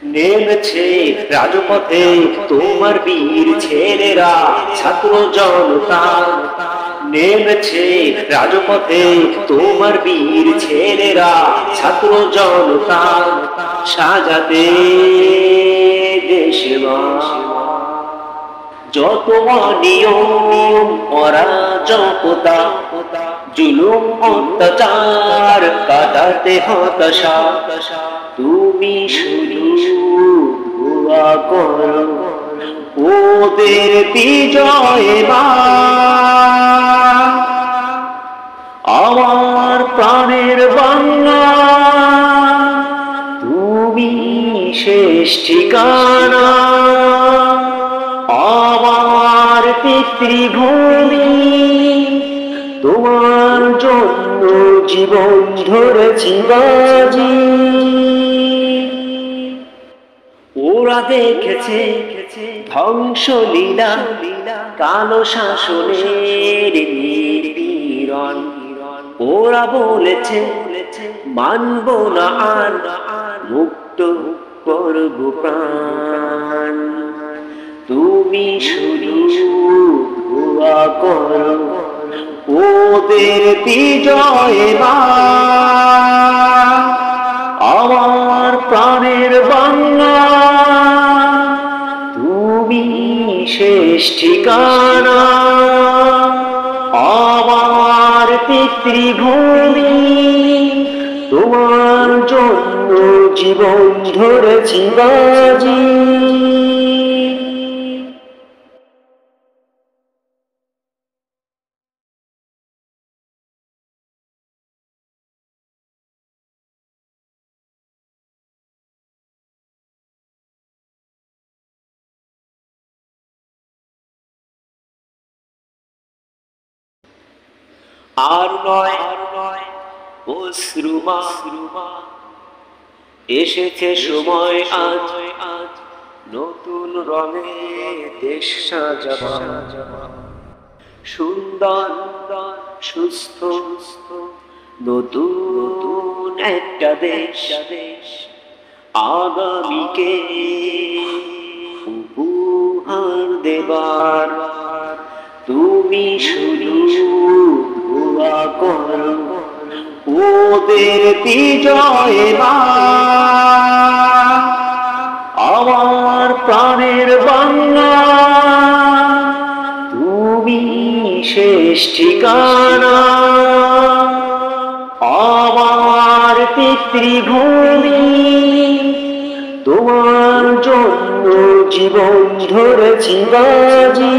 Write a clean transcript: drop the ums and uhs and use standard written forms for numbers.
নেমেছে রাজপথে তোমার বীর ছেলেরা, ছাত্র জনতা। নেমেছে রাজপথে তোমার বীর ছেলেরা, ছাত্র জনতা। সাজাতে দেশবাস যত অনিয়ম অরাজকতা, জুলুম অত্যাচার কাটাতে হতাশা। তুমি শুধু দোয়া করো ওদের বিজয় মা। আমার প্রাণের বাংলা তুমি শেষ ঠিকানা, আমার পিতৃভূমি তোমার জন্য জীবন ধরেছি বাজি। ওরা দেখেছে ধ্বংসলীলা, কালো শাসনের নিপীড়ন। ওরা বলেছে মানব না আর, মুক্ত করব প্রাণ। তুমি শুধু দোয়া করো ওদের বিজয় মা। আমার প্রাণের বাংলা তুমি শেষ ঠিকানা, আমার পিতৃভূমি তোমার জন্য জীবন ধরেছি বাজি। আর নয় অশ্রুমা, এসেছে সময় আজ নতুন রঙে দেশ সাজাবা। সুন্দর সুস্থ নতুন একটা দেশ, আগামীকে উপহার দেবার। তুমি শুধু দোয়া করো ওদের বিজয় মা। আমার প্রাণের বাংলা তুমি শেষ ঠিকানা, আমার পিতৃভূমি তোমার জন্য জীবন ধরেছি বাজি।